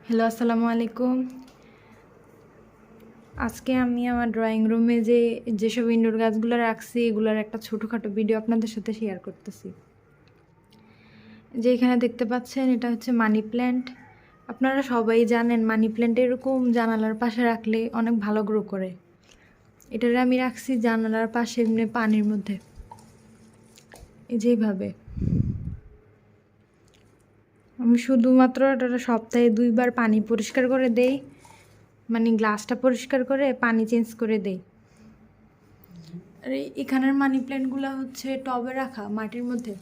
Hello, আসসালামু আলাইকুম। আজকে আমি আমার ড্রয়িং রুমে যেসব ইনডোর গাছগুলো রাখছি এগুলোর একটা ছোটোখাটো ভিডিও আপনাদের সাথে শেয়ার করতেছি। যে এখানে দেখতে পাচ্ছেন এটা হচ্ছে মানি প্ল্যান্ট। আপনারা সবাই জানেন মানি প্ল্যান্ট এরকম জানালার পাশে রাখলে অনেক ভালো গ্রো করে। এটারে আমি রাখছি জানালার পাশে এমনি পানির মধ্যে, এই যেভাবে। আমি শুধুমাত্র এটা সপ্তাহে 2বার পানি পরিষ্কার করে দেই, মানে গ্লাসটা পরিষ্কার করে পানি চেঞ্জ করে দেই। আর এখানের মানি প্ল্যান্টগুলো হচ্ছে টবে রাখা মাটির মধ্যে।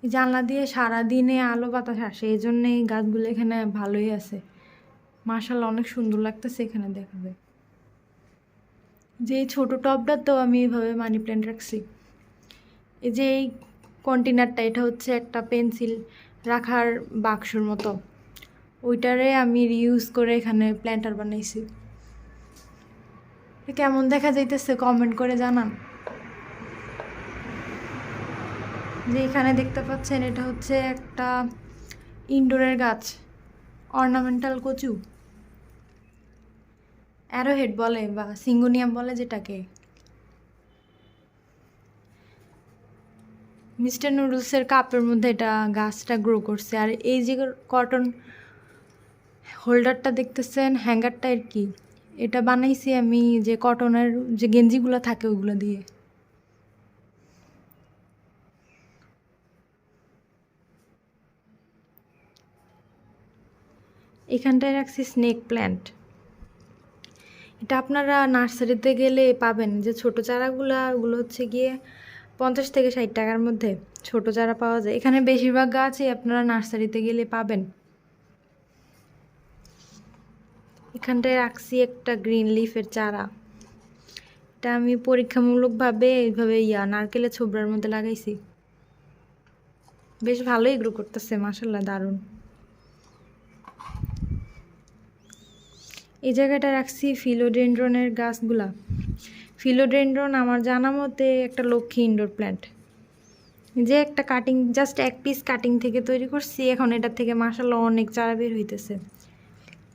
জানলা দিয়ে সারাদিনে আলো বাতাস আসে, এই জন্য এই গাছগুলো এখানে ভালোই আছে। মাশাআল্লাহ, অনেক সুন্দর লাগতেছে এখানে দেখাবে। যে এই ছোটো টবটাতেও আমি এইভাবে মানি প্ল্যান্ট রাখছি। এই যে এই কন্টেনারটা, এটা হচ্ছে একটা পেন্সিল রাখার বাক্সর মতো, ওইটারে আমি রিউজ করে এখানে প্ল্যান্টার বানাইছি। কেমন দেখা যাইতেছে কমেন্ট করে জানান। যে এখানে দেখতে পাচ্ছেন এটা হচ্ছে একটা ইনডোরের গাছ, অর্নামেন্টাল কচু, অ্যারোহেড বলে বা সিঙ্গোনিয়াম বলে যেটাকে। মিস্টার নুডলসের কাপের মধ্যে এটা গাছটা গ্রো করছে। আর এই যে কটন হোল্ডারটা দেখতেছেন, হ্যাঙ্গারটা আর কি, এটা বানাইছি আমি যে কটনের যে গেঞ্জিগুলো থাকে ওগুলো দিয়ে। এখানটায় রাখছি স্নেক প্ল্যান্ট। এটা আপনারা নার্সারিতে গেলে পাবেন, যে ছোট চারাগুলা ওগুলো হচ্ছে গিয়ে 50 থেকে 60 টাকার মধ্যে ছোট চারা পাওয়া যায়। এখানে বেশিরভাগ গাছই আপনারা নার্সারিতে গেলে পাবেন। এখানটায় রাখছি একটা গ্রিন লিফের চারা। এটা আমি পরীক্ষামূলকভাবে এইভাবে নারকেলের ছোবড়ার মধ্যে লাগাইছি। বেশ ভালোই গ্রো করতেছে, মাশাআল্লাহ, দারুণ। এই জায়গাটা রাখছি ফিলোডেন্ড্রনের গাছগুলা। ফিলোডেন্ড্রন আমার জানা মতে একটা লক্ষ্মী ইনডোর প্ল্যান্ট, যে একটা কাটিং, জাস্ট এক পিস কাটিং থেকে তৈরি করছি। এখন এটার থেকে মাশাআল্লাহ অনেক চারা বের হইতেছে,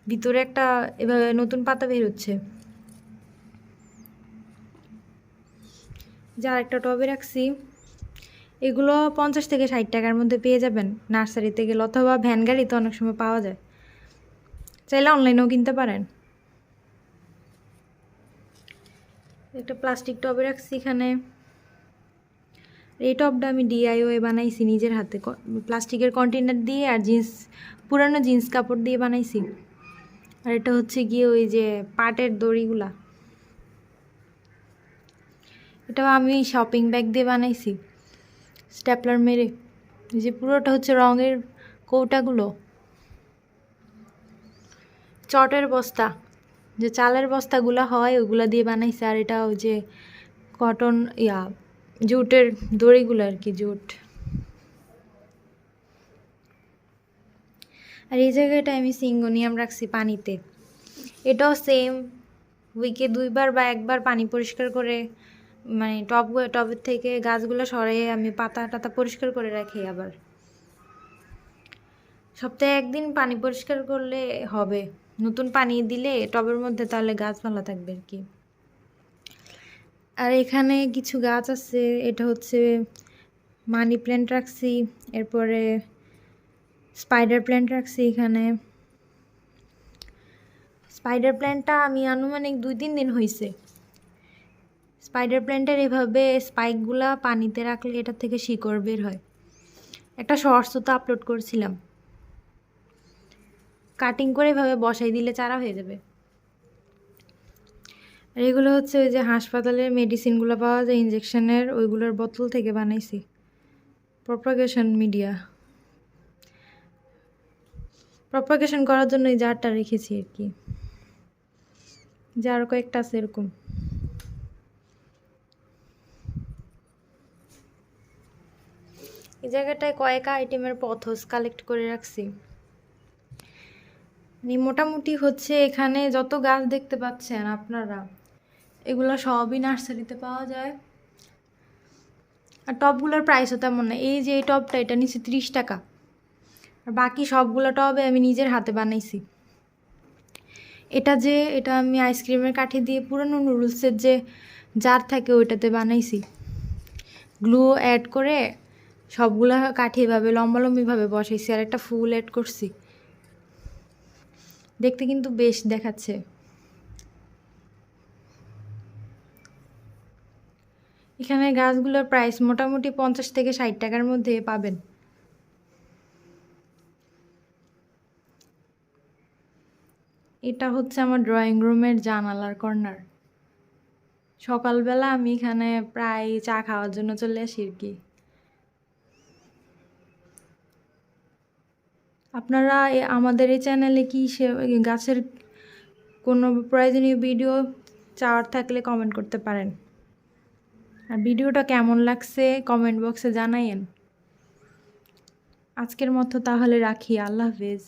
ভিতরে একটা এভাবে নতুন পাতা বের হচ্ছে। যার একটা টবে রাখছি। এগুলো 50 থেকে 60 টাকার মধ্যে পেয়ে যাবেন নার্সারিতে গেলে, অথবা ভ্যান গাড়িতে অনেক সময় পাওয়া যায়, চাইলে অনলাইনেও কিনতে পারেন। একটা প্লাস্টিক টবে রাখছি এখানে। এই টবটা আমি ডিআইওয়াই বানাইছি নিজের হাতে, প্লাস্টিকের কন্টেনার দিয়ে আর পুরানো জিন্স কাপড় দিয়ে বানাইছি। আর এটা হচ্ছে গিয়ে ওই যে পাটের দড়িগুলা, এটাও আমি শপিং ব্যাগ দিয়ে বানাইছি স্ট্যাপলার মেরে। যে পুরোটা হচ্ছে রঙের কৌটাগুলো, চটের বস্তা, যে চালের বস্তাগুলো হয় ওগুলা দিয়ে বানাইছে। আর এটা ওই যে কটন জুটের দড়িগুলো আর কি, জুট। আর এই জায়গাটা আমি সিঙ্গোনিয়াম রাখছি পানিতে। এটাও সেম, উইকে 2বার বা 1বার পানি পরিষ্কার করে, মানে টবের থেকে গাছগুলো সরিয়ে আমি পাতা টাতা পরিষ্কার করে রাখি। আবার সপ্তাহে 1 দিন পানি পরিষ্কার করলে হবে, নতুন পানি দিলে টবের মধ্যে, তাহলে গাছ ভালো থাকবে আর কি। আর এখানে কিছু গাছ আছে, এটা হচ্ছে মানি প্ল্যান্ট রাখছি, এরপরে স্পাইডার প্ল্যান্ট রাখছি এখানে। স্পাইডার প্ল্যান্টটা আমি আনুমানিক 2-3 দিন হয়েছে। স্পাইডার প্ল্যান্টের এভাবে স্পাইকগুলা পানিতে রাখলে এটা থেকে শিকড় বের হয়। একটা শর্টসও তো আপলোড করছিলাম। কাটিং করে এভাবে বসাই দিলে চারা হয়ে যাবে। আর এগুলো হচ্ছে ওই যে হাসপাতালের মেডিসিনগুলো পাওয়া যায় ইঞ্জেকশনের, ওইগুলোর বোতল থেকে বানাইছি। প্রপাগেশন মিডিয়া, প্রপাগেশন করার জন্য এই জারটা রেখেছি আর কি। জার কয়েকটা আছে এরকম। এই জায়গাটায় কয়েক আইটেমের পথস কালেক্ট করে রাখছি। মোটামুটি হচ্ছে এখানে যত গাছ দেখতে পাচ্ছেন আপনারা, এগুলো সবই নার্সারিতে পাওয়া যায়। আর টবগুলোর প্রাইসও তেমন না। এই যে এই টবটা, এটা নিচ্ছে 30 টাকা। আর বাকি সবগুলো টবে আমি নিজের হাতে বানাইছি। এটা আমি আইসক্রিমের কাঠি দিয়ে পুরনো নুডলসের যে জার থাকে ওইটাতে বানাইছি। গ্লু অ্যাড করে সবগুলো কাঠি এভাবে লম্বালম্বিভাবে বসাইছি আর একটা ফুল অ্যাড করছি। দেখতে কিন্তু বেশ দেখাচ্ছে। এখানে গাছগুলোর প্রাইস মোটামুটি 50 থেকে 60 টাকার মধ্যে পাবেন। এটা হচ্ছে আমার ড্রয়িং রুমের জানালার কর্নার। সকালবেলা আমি এখানে প্রায় চা খাওয়ার জন্য চলে আসি আর কি। আপনারা আমাদের এই চ্যানেলে কি গাছের কোনো প্রয়োজনীয় ভিডিও চাওয়ার থাকলে কমেন্ট করতে পারেন। আর ভিডিওটা কেমন লাগছে কমেন্ট বক্সে জানাইয়েন। আজকের মতো তাহলে রাখি। আল্লাহ হাফেজ।